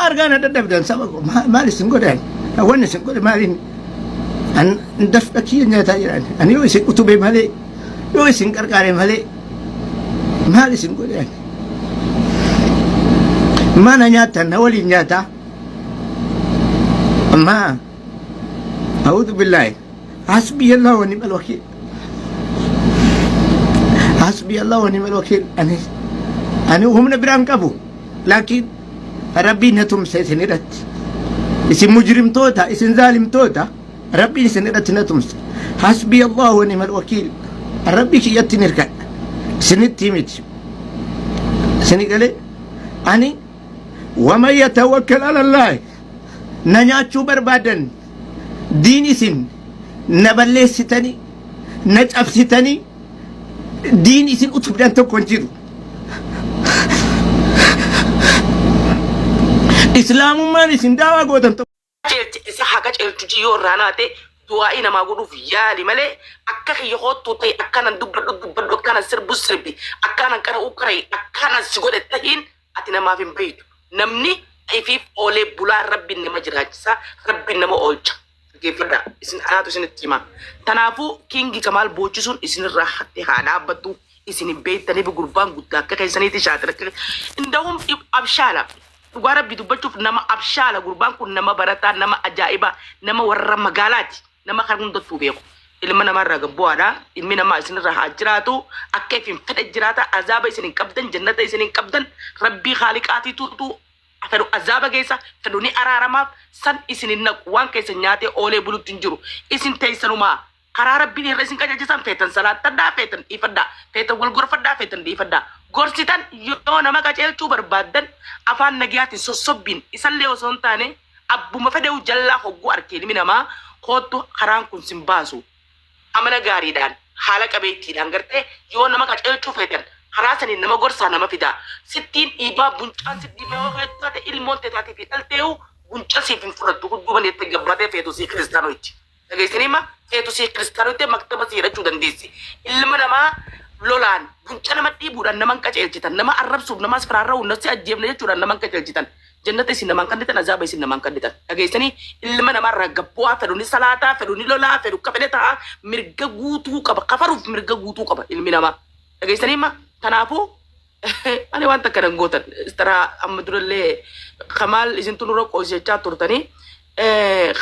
أرجعنا دبدان سبق ما لسه قدام أولنا سنقول مالين أن ندفع كي نتا يعني أنا يوسف كتبي مالي يوسف كركاري مالي ما لسه قدام ما نياتا نولي نياتا أما أعوذ بالله حسبي الله ونعم الوكيل حسبي الله ونعم الوكيل أنا هم نبران كابو لكن ربي نتم سيسنرت اسم مجرم توتا اسم ظالم توتا ربي سنرت نتم حسبي الله ونعم الوكيل ربي كي يتنرك سنتيمت سنقالي أني ومن يتوكل على الله نياتشو بربادن ديني سن نبلي ستني نجأف ستني ديني سن أتبدان تكون جيرو إسلام ما نسين دعوة قوتن isa haga celtuji yo ranate duwa ina magudu yali male akka yohoto tay akana dubba kana sirbu sirbi akana kara ukrai akana sigode tahin atina mafin baytu namni ifif ole bula rabbin ne majrajsa rabbin ne mo olcha gefada isin anatu sin tima tanafu kingi kamal bochusun isin rahati hada batu isin baytani bi gurban gutta kay saniti shatra indahum abshala Gua rabbi dubbachuf nama abshala gurban kun nama barata nama ajaiba nama warra magalati nama kargun dotu beko ilma nama raga boada ilmi nama isin raha jiratu akefin fada jirata azaba isin qabdan jannata isin qabdan rabbi khaliqati tutu afadu azaba geisa faduni ararama san isin nakwan kaysa nyate ole bulutun jiru isin taysanuma kara rabbi ni resin kaja jisan fetan salat tada fetan ifada fetan wal gurfada fetan di ifada gorsitan yo nama kacel tu barbadan afan nagiati sosobin isalle osontane abbuma fedeu jalla hoggu arkeli minama khottu haran kun simbasu amana gari dan hala kabeti dan garte yo nama kacel tu fetan harasani nama gorsa nama fida sittin iba buncan sitti be hotta ilmonte tati fi alteu buncan sifin furatu gubane te gabrate fetu si kristanoiti dagesinima fetu si kristanoite maktaba si rachu dandisi ilma nama lolan buncan nama dibudan nama kacelcitan nama arabsub nama sfararau nasi ajebna jechudan nama kacelcitan jannata isin nama kanditan azaba isin nama kanditan dageisani ilma nama ragabwa feduni salata feduni lola fedu kabeleta mirga gutu kaba kafaru mirga gutu kaba ilmi nama dageisani ma tanafu ani wanta karangotan istara amadrulle khamal isin tunuro ko jecha turtani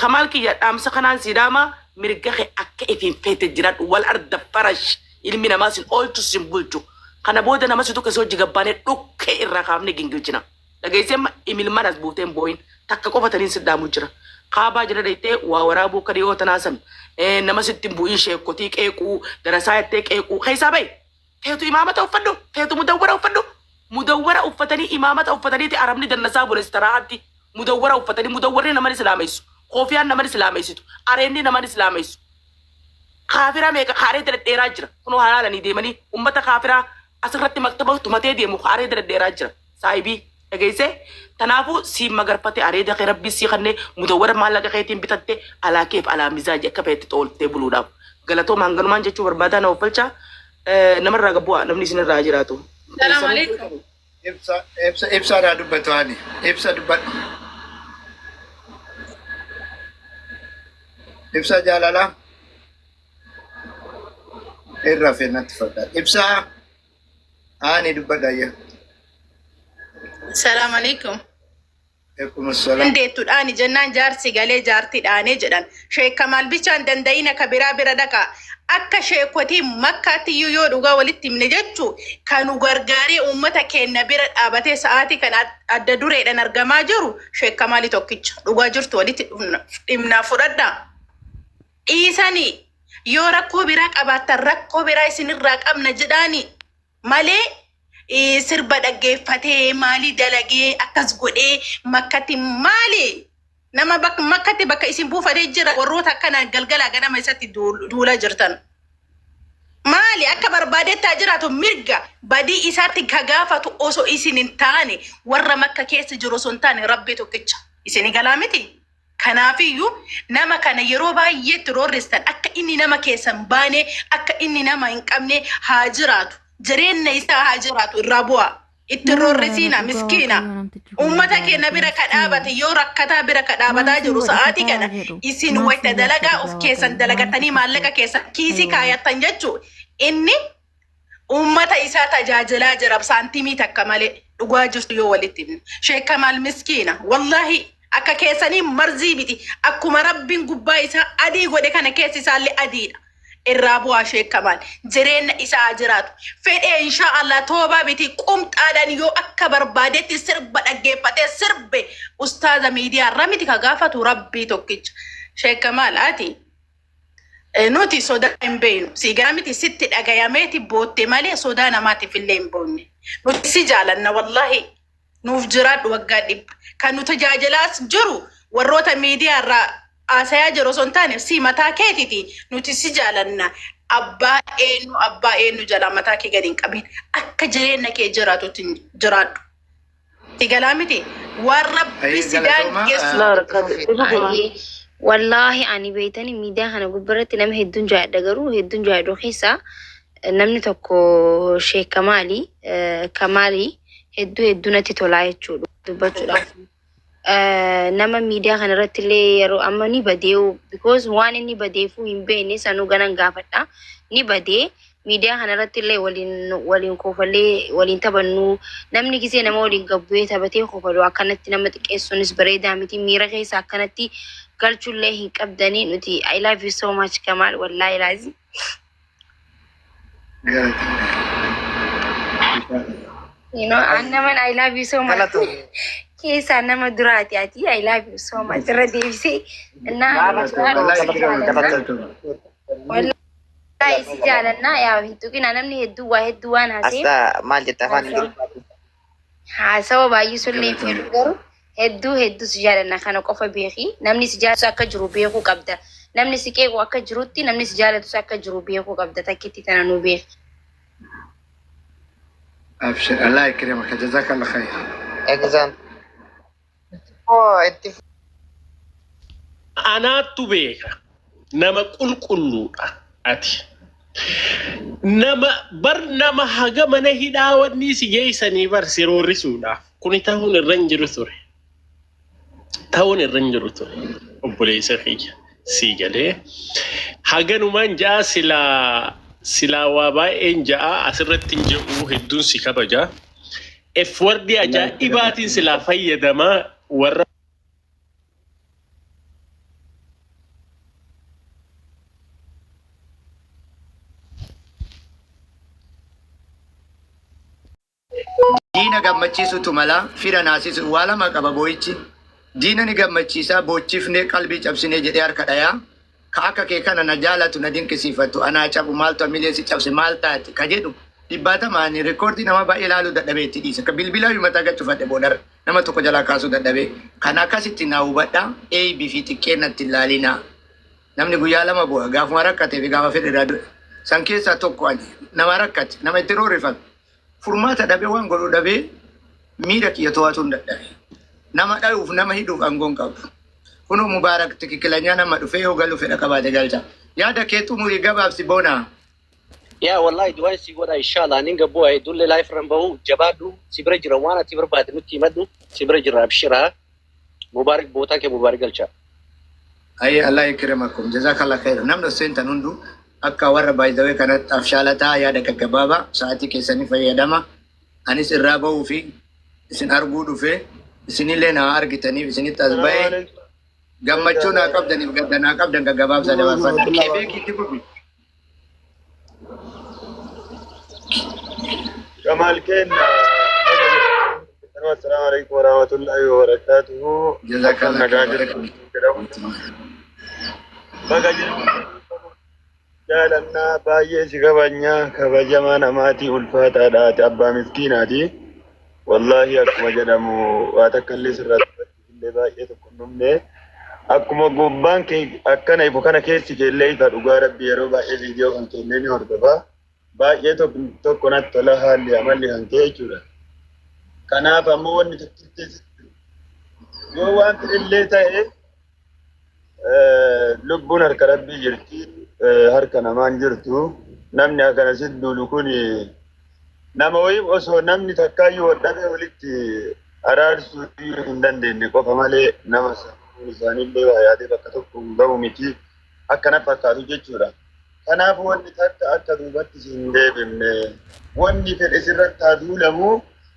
khamal ki ya amsa kanan sidama mirga khe akka ifin fete jirat wal ard farash ilmi nama sin oltu simbultu kana boda nama situ keso jigabane dukke irra kamne gingilchina dageise imil manas buten boyin takka ko fatanin sidamu jira khaba jira dayte wa warabu kadi o tanasam nama sitin buin shekoti qequ darasayate qequ khaysabay fetu imamata ufaddu fetu mudawwara ufatani imamata ufatani ti arabni dannasabu istirahati mudawwara ufatani mudawwari nama islamaisu khofiyan nama islamaisu arendi nama islamaisu khafira meka khare dera jira kuno halala ni demani ummata khafira asratti maktaba tumate demu khare dera jira saibi dageise tanafu si magarpate areda rabbi si khanne mudawwar malaga khaytin bitatte ala kayf ala mizaji akafete tolte buluda galato mangan manje chu barbada na ofalcha namar ragabwa namni sin rajiratu salam alaikum ibsa radu batwani ibsa dubat ibsa jalala الرافع تفضل إبسا أنا دبدايا السلام عليكم عليكم السلام عندي تداني جنان جارسي قالي جارتي داني جدان شيخ كمال بيشان دنداينا كبيرا بردكا أكا شيخوتي مكة تيو دوغا ولتي من جتشو كانوا غرغاري أمتا كينا بيرد آباتي ساعتي كان أدى دوري دان أرغما جرو شيخ كمالي توكيش دوغا جرتو ولتي إمنا فردا إيساني yoo rakkoo biraa qabaatan rakkoo biraa isinirraa qabna jedhaani malee sirba dhaggeeffatee maalii dalagee akkas godhee makkatti maali nama makkatti bakka isin buufatee jira warroota akkana galgala ganama isatti duula jirtan maali akka barbaadeettaa jiraatu mirga badii isaatti kagaafatu osoo isin hin taane warra makka keessa jiru osoo hin taane rabbi tokkicha isin galaa miti. Kanafiyu nama kana yeroo baay'ee terroristan akka inni nama keessan baane akka inni nama hin qabne haa jiraatu jireenya isaa haa jiraatu irraa bu'a ittirorrisiina miskiina ummata keenya bira kadhaabate yoo rakkataa bira kadhaabataa jiru sa'aatii kana isin wayta dalagaa of keessan dalagatanii maallaqa keessan kiisii kaayattan jechuu inni ummata isaa tajaajilaa jira saantimii takka malee dhugaa jirtu yoo walitti Sheekh Kamaal miskiina wallahi akka keessanii marzii miti akkuma rabbiin gubbaa isaa adii godhe kana keessi isaallee adiidha irraa bu'aa Sheekh Kamaal jireenya isaa jiraatu fedhee inshaallah toobaa biti qumxaadhaan yoo akka barbaadetti sirba dhaggeeffatee sirbe ustaaza miidiyaa irra miti ka gaafatu rabbii tokkicha Sheekh Kamaal ati nuti sodaa hin beeknu siigaa miti sitti dhagayameeti bootte malee sodaa namaatiif illee hin boonne nuti si jaalanna wallahi nuuf jiraadhu waggaa dhibba kan nu tajaajilaas jiru warroota miidiyaa irraa asaya jiru son taane si mataa keetiti nuti si jaalanna abbaa eenyu jala mataa kee gadi hin qabin akka jireenya kee jiraatutti jiraadhu sigalaa miti waan rabbi si daangeessu wallahi ani beeytani miidiyaa kana gubbarratti nama hedduun jaadha garuu hedduun jaadhu keessa namni tokko Sheekh Kamaali hedduu natti tolaa jechuudha dubbachuudhaaf nama miidiyaa kana irratti illee yeroo amma ni badee'u because waan inni badeefuu hin beekne sanuu ganan gaafadha ni badee miidiyaa kana irratti illee waliin koofallee waliin taphannu namni gisee nama waliin gabbu'ee taphatee koofalu akkanatti nama xiqqeessuunis bareedaa miti miira keessa akkanatti galchullee hin qabdanii nuti I love you so much Kamaal wallahi laazim you know annaman I love you so much Kesa nama durati ati I love you so much radevisi na wallahi si jalanna ya hitukina namni heddu waan hase asta maal jetta afaan ha sawa baay'ee sulle fiiru garu heddu si jalanna kana qofa beeki namni si jaalatu akka jiru beeku qabda namni si qeequ akka jirutti namni si jaalatu akka jiru beeku qabda takkitti tana nu beeki abshir Allah yakrimaka jazakallahu khair exam Anaatu beeka nama qulqulluudha ati nama haga mana hidhaa wanni si geessanii barsiiroorrisuudhaaf kuni ta'uun irra hin jiru ture obboleessa kiyya si galee haganumaan ja'a silaa waa baay'een ja'a asirratti hin jedhu hedduun si kabaja wardi ajaa'ibaatiin silaa fayyadamaa warra diina gammachiisutu mala fira naasisu waa lama qaba boo'ichi diina ni gammachiisa boochifne qalbii cabsine jedhee harka dhayaa ka akka kee kana na jaalatu na dinqisiifatu anaa cabu maaltu amilee si cabse maal taati ka jedhu dhibbatamaan rekoordii nama baay'ee ilaaluu dadhabeetti dhiisa ka bilbilaa himataa gachufadhe boodar nama tokko jalaa kaasuu dadhabee kan akkasitti naa hubadha eebii fi xiqqeennatti ilaalinaa namni guyyaa lama bu'a gaafuma rakkatee fi gaafa fedhe san keessaa tokko ani nama rakkate nama itti roorrifame furmaata dhabee waan godhu dhabee miira kiyya to'atuu hin dadhabe nama dhayuuf nama hidhuuf aangoon qabu kunoo mubaarak tikkilanyaa nama dhufee yoo galu fedha qabaate galcha yaada kee xumurii gabaabsi boonaa يا والله دوان سيقول إن شاء الله نيجا يدل لايف رمبو جبادو سيبرجر وانا تبر بعد نتي مدو سيبرجر أبشرها مبارك بوتاك مبارك الشا أي الله يكرمكم جزاك الله خير نمن السنت نندو أكا ورا بايدوي كانت أفشالتها يا دك كبابا ساعتي كيسني في يدما أنيس الرابو في سن أرجودو في سن اللي نهار كتاني في سن تزباي جمعتونا كابدني بقدنا كابدن كجباب زاد وفات كيف كتبوا كمال كنا السلام عليكم ورحمة الله وبركاته جزاك الله خير جالنا باية سكبانيا كبجما نماتي ألفاتا دات أبا مسكيناتي والله أكما جدمو واتكالي سرات اللي باية تكونمني أكما قبان كي أكنا يبقانا كيسي كي اللي فادوغا ربي يرو باية فيديو كان كينيني هردفا baay'ee tokko natti tola haalli amalli kan kee jechuudha. Kanaaf ammoo wanni yoo waan illee ta'e lubbuun harka rabbii jirti harka namaan jirtu namni akkana sitti duulu kun nama wayii osoo namni takkaayyuu wadhabe walitti araarsuu hin dandeenye qofa malee nama isaaniillee waa yaadee bakka tokko gahu miti akkana fakkaatu jechuudha. Kanaaf wanni takka akka duubatti hin deebifne wanni fedhe sirratti haa duulamu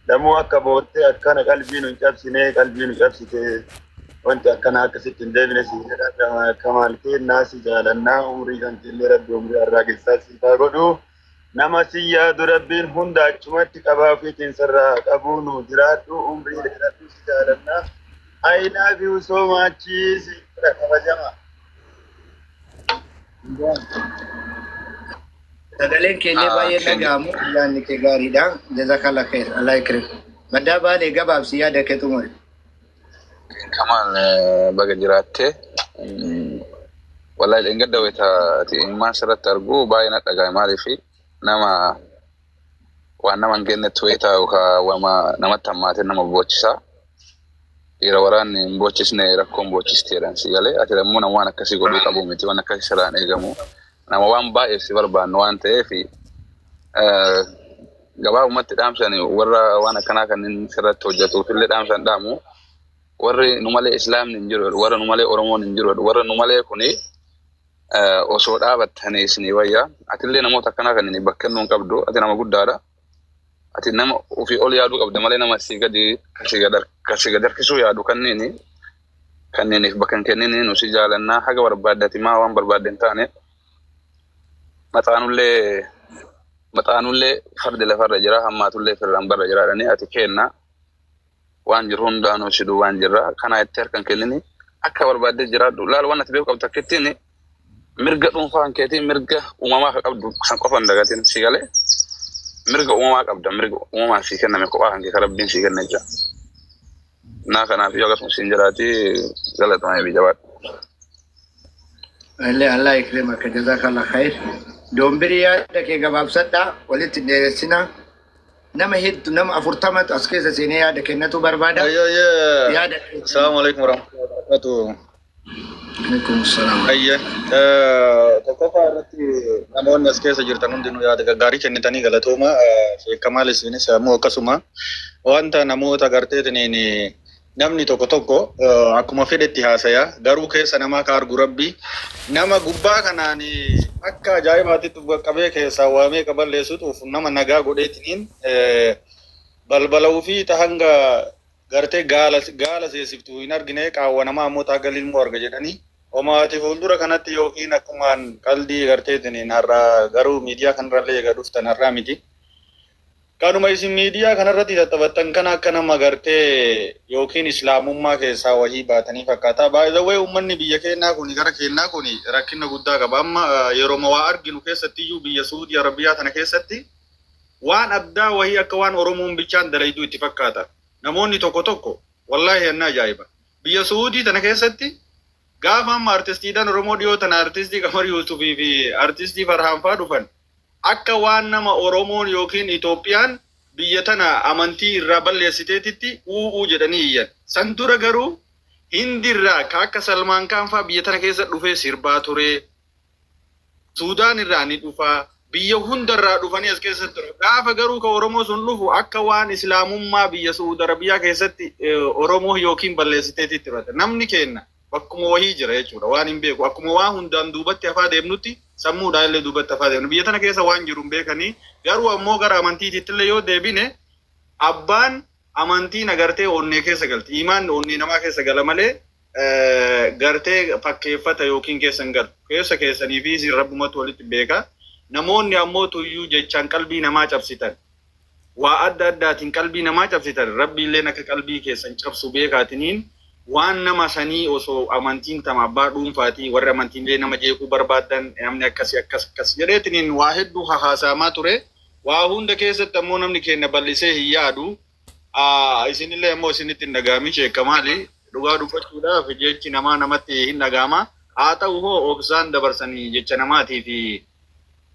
lamuu akka boottee akkana qalbiin hin cabsine qalbiin hin cabsite wanti akkana akkasitti hin deebine siin jedha kamaal keennaa si jaalannaa umrii kan keellee rabbi umrii har'aa keessaa si haa godhu. Nama si yaadu rabbiin hunda achumatti qabaa ofiitiin sirraa qabuu nu jiraadhu umrii dheeradhu si jaalannaa. I love you so much. Kabajama. Sagaleen keellee baay'ee dhaga'amu yaadni kee gaariidha. Jazakallah khair. Allah yakrim. Maddaa baadhee gabaabsi yaada kee xumuri. Kamaan baga jiraatte wallahi dhengadda wayitaati immaan sirratti argu baay'ee na dhaga'e maaliifi nama waan nama hin kennetti wayitaa yookaan namatti hammaatee nama boochisaa. Dhiira waraanni hin boochisne rakkoon boochisteedhaan si galee ati immoo nama waan akkasii godhuu qabu miti waan akkasii sirraan eegamu nama waan baay'ee si barbaannu waan ta'eef gabaabumatti dhaamsanii warra waan akkanaa kanneen sirratti hojjetuuf illee dhaamsan dhaamu warri nu malee islaamni hin jiru warra nu malee oromoon hin jiru warra nu malee kuni osoo dhaabattanii isinii wayyaa atillee namoota akkanaa kanneen bakka kennuun qabdu ati nama guddaadha. Ati nama ofii ol yaaduu qabda malee nama si gadi kasi gadarkisuu yaadu kanneeniif bakka hin kennine nu si jaalannaa haga barbaaddati maa waan barbaadde hin taane maxaanullee fardi lafarra jira hammaatullee firraan barra jiraadhanii ati kenna waan jiru hundaanuu siduu waan jirra kana itti harkan kennini akka barbaadde jiraadhu laal waan ati beeku qabdu akkittiin mirga dhuunfaan keetii mirga uumamaa ka qabdu san qofa hin dagatin si galee. Mirga uumamaa qabda mirga uumamaa si kenname kophaa kan keessa rabbiin si kenna jecha. Naa kanaaf yoo akkasuma siin jiraati galatamaa eebii jabaadha. Allah yakrimaka jazakallah khair. Doombirii yaada kee gabaabsadhaa walitti dheeressina. Nama hedduu nama 40 as keessa seenee yaada kennatu barbaada. Yaada. Assalamu alaikum warahmatullahi wabarakatuh. Alaikum salam. Ayya. Tokkoffaa irratti namoonni as keessa jirtan hundinuu yaada gaggaarii kennitanii galatooma. Kamaal isinis ammoo akkasuma wanta namoota garteetiniin namni tokko akkuma fedhetti haasayaa garuu keessa namaa ka argu rabbi nama gubbaa kanaan akka ajaa'ibaatitti qabee keessaa waamee qaballeessutuuf nama nagaa godheetiniin balbala'uu fi tahanga gartee gaala seesiftuu hin argine qaawwa namaa ammoo taagal ilmoo arga jedhanii homaati fuuldura kanatti yookiin akkumaan qaldii garteetiniin har'aa garuu miidiyaa kanarrallee egaa dhuftan har'aa miti. Kanuma isin miidiyaa kanarratti tattafattan kana akka nama gartee yookiin islaamummaa keessaa wahii baatanii fakkaata. Baay'ee uummanni biyya keenyaa kun gara keenyaa kun rakkina guddaa qaba. Amma yeroo waa arginu keessatti iyyuu biyya Suudii Arabiyaa tana keessatti waan addaa wahii akka waan Oromoon bichaan dalayduu itti fakkaata. Namoonni tokko wallahi anna ajaa'iba. Biyya Suudii tana keessatti gaafa amma artistiidhaan Oromoo dhiyoo tana artistii Qamar Yuusufii fi artistii Farhaan fa'aa dhufan. Akka waan nama Oromoon yookiin Itoophiyaan biyya tana amantii irraa balleessiteetitti uuu jedhanii iyyan. San dura garuu Hindirraa akka Salmaan Kaan fa'aa biyya tana keessa dhufee sirbaa ture. Suudaan irraa ni dhufaa. Biyya hundarraa dhufanii as keessatti ture. Gaafa garuu ka Oromoo sun dhufu akka waan islaamummaa biyya Suudi Arabiyaa keessatti Oromoo yookiin balleessiteetitti himata. Namni kenna bakkuma wahii jira jechuudha. Waan hin beeku. Akkuma waan hundaan duubatti hafaa deemnutti sammuudhaan illee duubatti hafaa deemnu. Biyya tana keessa waan jiru hin beekanii garuu ammoo gara amantiititti illee yoo deebine abbaan amantiin agartee onnee keessa galti. Imaan onnee namaa keessa gala malee gartee fakkeeffata yookiin keessan galu. Keessa keessanii fi isin rabbumatu walitti beeka. Namoonni ammoo tuyyuu jechaan qalbii namaa cabsitan. Waa adda addaatiin qalbii namaa cabsitan. Rabbiilleen akka qalbii keessan cabsu beekaatiniin waan nama sanii osoo amantiin tama abbaa dhuunfaatii warri amantiinlee nama jeequu barbaadan namni akkas jedheetiniin waa hedduu haasaamaa ture. Waa hunda keessatti ammoo namni keenya bal'isee hin yaadu. Isinillee ammoo isinitti hin dhagaami sheekka maali? Dhugaa dubbachuudhaaf jechi namaa namatti hin dhagaama. Haa ta'u hoo obsaan dabarsanii jecha namaatii fi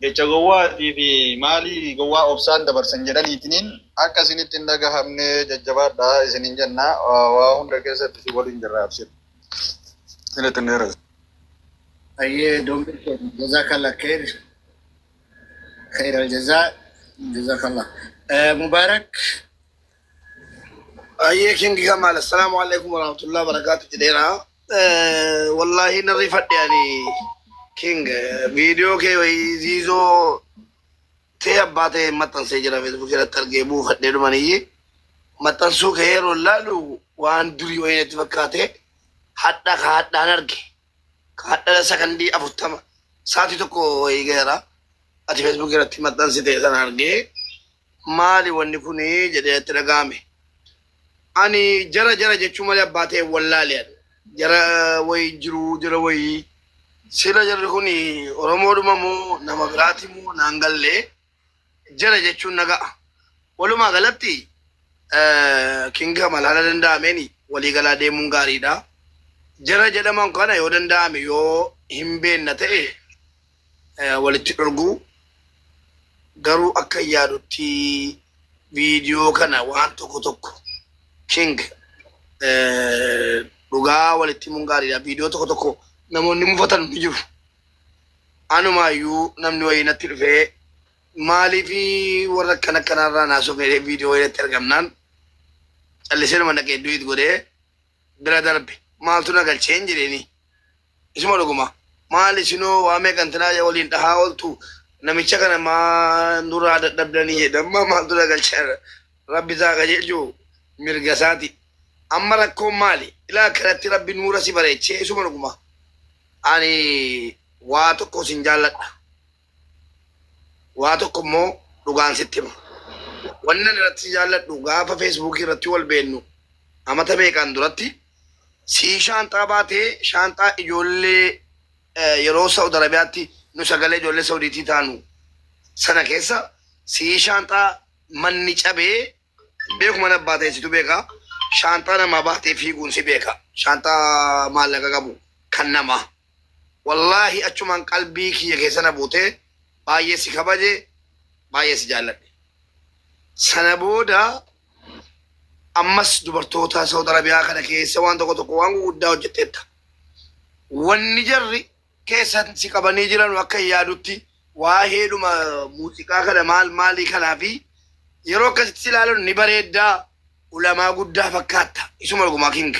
jecha gowwaatii fi maali gowwaa obsaan dabarsan jedhaniitiniin akka isinitti hin dhagahamne jajjabaadhaa isiniin jenna waa hunda keessatti si waliin jirra absir. Isinitti hin dheeratu. Ayyee doombiin jazakallah khair. Khair al-jazaa. Jazakallah. مبارك أيه كينج كمال السلام عليكم ورحمة الله وبركاته جديرا والله نظيفة يعني كينج فيديو كي ويزيزو تياباتي متن سيجرا فيسبوك كده ترجمو فديرو مني متن سوك هيرو لالو وان دوري وين تفكاتي حتى نرجع حتى سكندي أفتما ساتي تكو يجرا أتي فيسبوك كده متن سيتي نرجع مالي ونكوني جدي ترجمه أني جرا جتشو مالي باتي ولا لين جرا وي جرا وي سيلا جرا كوني أرمودو مامو نمغراتي مو نانغالي جرا جتشو نغا ولو ما غلطي كينغا مالانا دندا ميني ولي غلا دي مونغاري دا جرا جدا مان كانا يو دندا مي يو همبين نتئ ولي ترغو غرو أكيادو تي فيديو كانا وان توكو King dhugaa walitti mungaariidha viidiyoo tokko namoonni mufatan ni jiru anumaayyuu namni wayii natti dhufee maaliifi warra kanarraa naasoo fedhee viidiyoo irratti argamnaan callisee nama dhaqee iddoo itti godhee bira darbe maaltu na galcheen jedheeni isuma dhuguma maal isinoo waa meeqantinaa waliin dhahaa ooltu namicha kana maa duraa dadhabdanii jedhamma maaltu na galcheen rabbi isaa qajeelchuu mirgasati amma rakkoo maali ilaa kanatti rabbi nuura si bareechee isuma dhuguma ani waa tokko sin jaalladha waa tokko immoo dhugaan sitti hima wannan irratti si jaalladhu gaafa feesbuukii irratti wal beennu amata meeqaan duratti sii shaanxaa baatee shaanxaa ijoollee yeroo Saudi Arabiyaatti nu sagalee ijoollee Saudiitii taanu sana keessa sii shaanxaa manni cabee beekuma na baatee situ beeka shaantaa nama baatee fiiguun si beeka shaantaa maallaqa qabu kan nama wallahi achumaan qalbii kiyya keessa na buutee baay'ee si kabaje baay'ee si jaalladhe sana booda ammas dubartoota Saudi Arabiyaa kana keessa waan tokko waan guddaa hojjetteetta wanni jarri keessa si qabanii jiran akka yaadutti waa heeduma muuziqaa kana maalii kanaa fi yeroo akkasitti ilaaluun ni bareeddaa ulamaa guddaa fakkaata isuma dhuguma king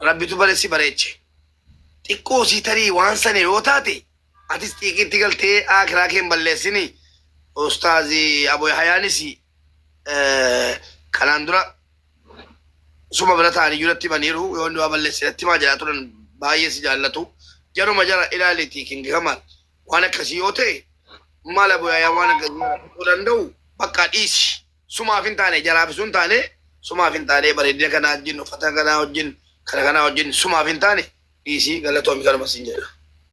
rabbitu bareessi bareeche xiqqoo sii tarii waan sana yoo taate atis xiiqitti galtee akiraa keen balleessini ustaazii Abu Yahyaanis kanaan dura suma bira ta'anii jiratti baniiru yoo inni waa balleessinatti maa jalaa turan baay'ee si jaallatu jaruma jara ilaaliitii king kamal waan akkasii yoo ta'e maal Abu Yahyaa waan akkasii danda'u bakka dhiisi sumaaf hin taane jaraaf sun taane sumaaf hin taane bareedina kana wajjin uffata kana wajjin kana wajjin sumaaf hin taane dhiisi galatoomi kanuma siin jedha.